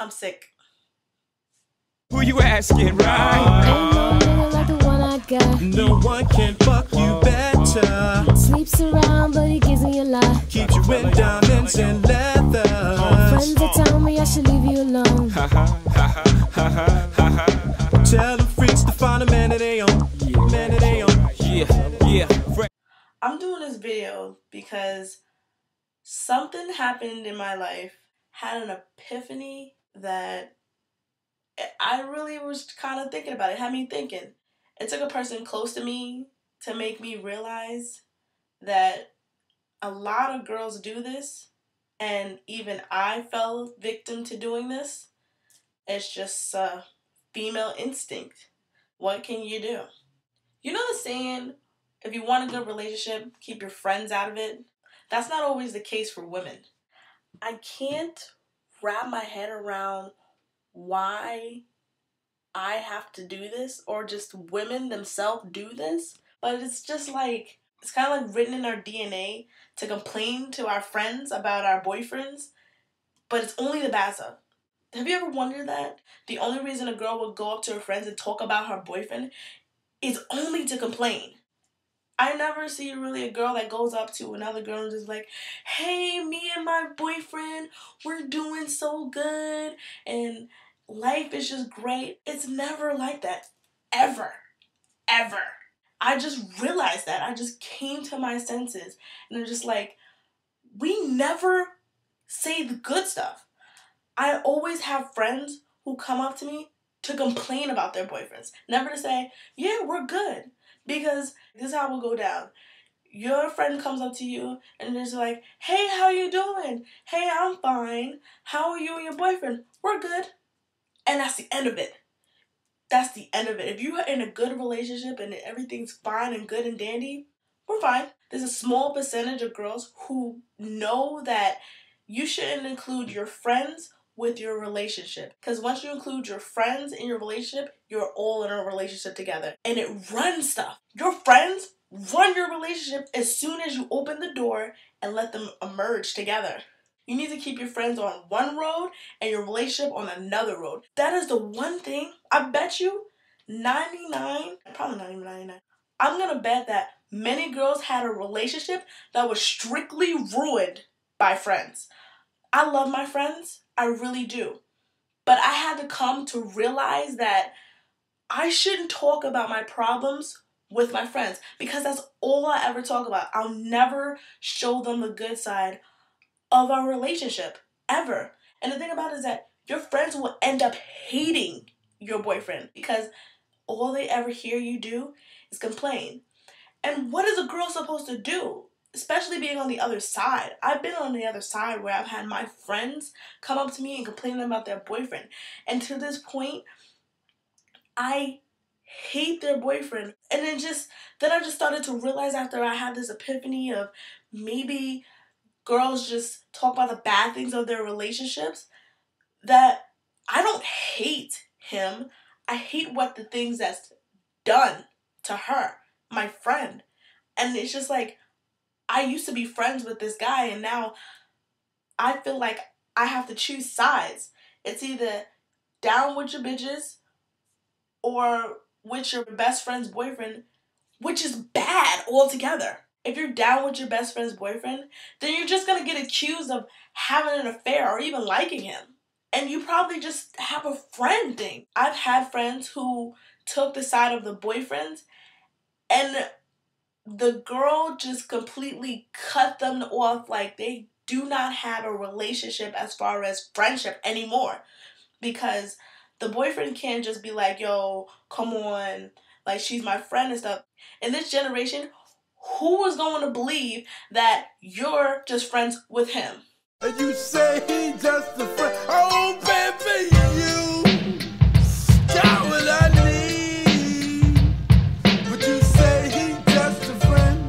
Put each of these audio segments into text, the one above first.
I'm sick. Who you asking, right? Ain't no nigga like the one I got. No one can fuck you better. Sleeps around, but he gives me a lot. Keeps you in diamonds and leather. Friends that tell me I should leave you alone. Tell them freaks to find a man that they own. Man that they own. Yeah. I'm doing this video because something happened in my life, had an epiphany that I really was kind of thinking about. It had me thinking. It took a person close to me to make me realize that a lot of girls do this, and even I fell victim to doing this. It's just female instinct. What can you do? You know the saying, if you want a good relationship, keep your friends out of it? That's not always the case for women. I can't wrap my head around why I have to do this, or just women themselves do this. But it's just like, it's kind of like written in our DNA to complain to our friends about our boyfriends, but it's only the bad stuff. Have you ever wondered that? The only reason a girl would go up to her friends and talk about her boyfriend is only to complain. I never see really a girl that goes up to another girl and just like, hey, me and my boyfriend, we're doing so good and life is just great. It's never like that. Ever. I just realized that. I just came to my senses and I'm just like, we never say the good stuff. I always have friends who come up to me to complain about their boyfriends. Never to say, yeah, we're good. Because this is how it will go down. Your friend comes up to you and is like, hey, how you doing? Hey, I'm fine. How are you and your boyfriend? We're good. And that's the end of it. That's the end of it. If you're in a good relationship and everything's fine and good and dandy, we're fine. There's a small percentage of girls who know that you shouldn't include your friends with your relationship. Because once you include your friends in your relationship, you're all in a relationship together. And it runs stuff. Your friends run your relationship as soon as you open the door and let them emerge together. You need to keep your friends on one road and your relationship on another road. That is the one thing, I bet you, 99, probably not even 99, I'm going to bet that many girls had a relationship that was strictly ruined by friends. I love my friends, I really do. But I had to come to realize that I shouldn't talk about my problems with my friends because that's all I ever talk about. I'll never show them the good side of our relationship, ever. And the thing about it is that your friends will end up hating your boyfriend because all they ever hear you do is complain. And what is a girl supposed to do? Especially being on the other side. I've been on the other side where I've had my friends come up to me and complain about their boyfriend. And to this point, I hate their boyfriend. And then I just started to realize after I had this epiphany of maybe girls just talk about the bad things of their relationships, that I don't hate him. I hate what the things that's done to her, my friend. And it's just like, I used to be friends with this guy and now I feel like I have to choose sides. It's either down with your bitches or with your best friend's boyfriend, which is bad altogether. If you're down with your best friend's boyfriend, then you're just going to get accused of having an affair or even liking him. And you probably just have a friend thing. I've had friends who took the side of the boyfriends and the girl just completely cut them off, like they do not have a relationship as far as friendship anymore. Because the boyfriend can't just be like, yo, come on, like she's my friend and stuff. In this generation, who was going to believe that you're just friends with him? And you say he just a friend. Oh, baby, you got what I need. But you say he just a friend.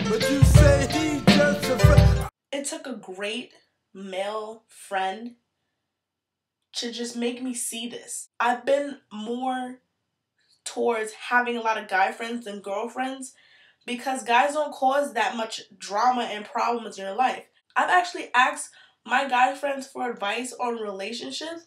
But you say he just a friend. It took a great male friend to just make me see this. I've been more towards having a lot of guy friends than girlfriends because guys don't cause that much drama and problems in your life. I've actually asked my guy friends for advice on relationships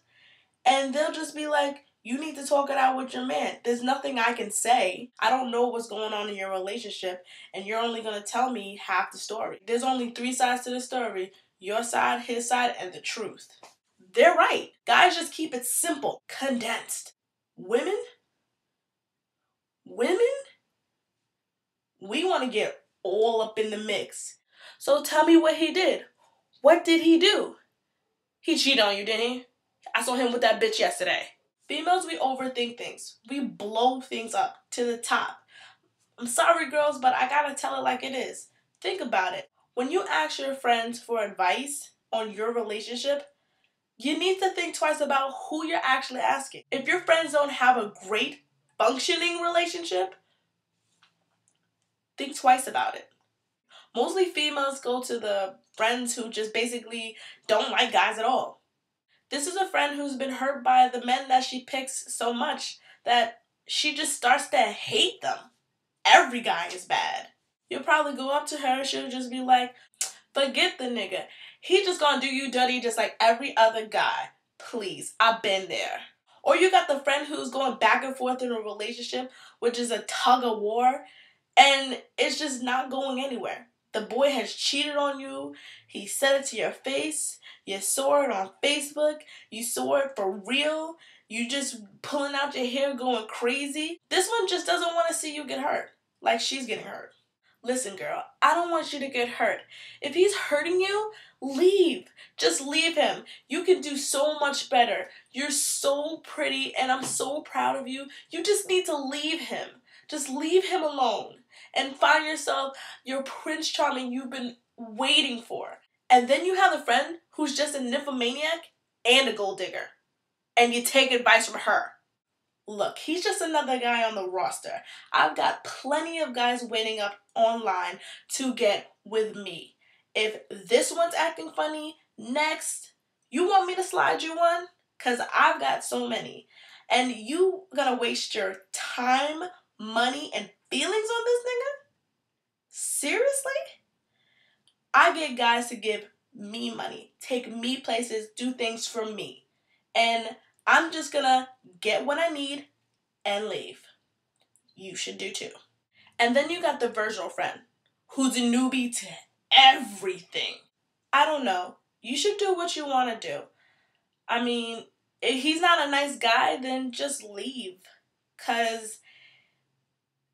And they'll just be like, you need to talk it out with your man. There's nothing I can say. I don't know what's going on in your relationship, and you're only going to tell me half the story. There's only 3 sides to the story. Your side, his side, and the truth. They're right. Guys just keep it simple, condensed. Women, we want to get all up in the mix. So tell me what he did. What did he do? He cheated on you, didn't he? I saw him with that bitch yesterday. Females, we overthink things. We blow things up to the top. I'm sorry, girls, but I gotta tell it like it is. Think about it. When you ask your friends for advice on your relationship, you need to think twice about who you're actually asking. If your friends don't have a great functioning relationship, think twice about it. Mostly females go to the friends who just basically don't like guys at all. This is a friend who's been hurt by the men that she picks so much that she just starts to hate them. Every guy is bad. You'll probably go up to her and she'll just be like, forget the nigga. He just gonna do you dirty just like every other guy. Please, I've been there. Or you got the friend who's going back and forth in a relationship, which is a tug of war, and it's just not going anywhere. The boy has cheated on you. He said it to your face. You saw it on Facebook. You saw it for real. You just pulling out your hair going crazy. This one just doesn't want to see you get hurt like she's getting hurt. Listen, girl, I don't want you to get hurt. If he's hurting you, leave. Just leave him. You can do so much better. You're so pretty and I'm so proud of you. You just need to leave him. Just leave him alone and find yourself your Prince Charming you've been waiting for. And then you have a friend who's just a nymphomaniac and a gold digger. And you take advice from her. Look, he's just another guy on the roster. I've got plenty of guys waiting up online to get with me. If this one's acting funny, next, you want me to slide you one? Because I've got so many. And you gonna waste your time, money, and feelings on this nigga? Seriously? I get guys to give me money, take me places, do things for me. And I'm just gonna get what I need and leave. You should do too. And then you got the virginal friend who's a newbie to everything. I don't know. You should do what you want to do. I mean, if he's not a nice guy, then just leave. Because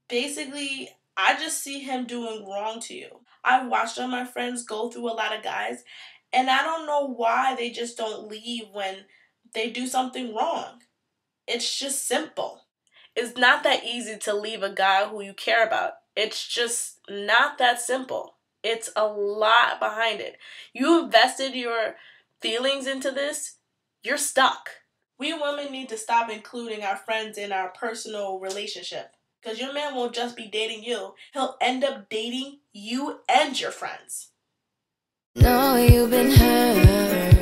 basically, I just see him doing wrong to you. I've watched all my friends go through a lot of guys, and I don't know why they just don't leave when they do something wrong. It's just simple. It's not that easy to leave a guy who you care about. It's just not that simple. It's a lot behind it. You invested your feelings into this, you're stuck. We women need to stop including our friends in our personal relationship. Because your man won't just be dating you. He'll end up dating you and your friends. No, you've been hurt.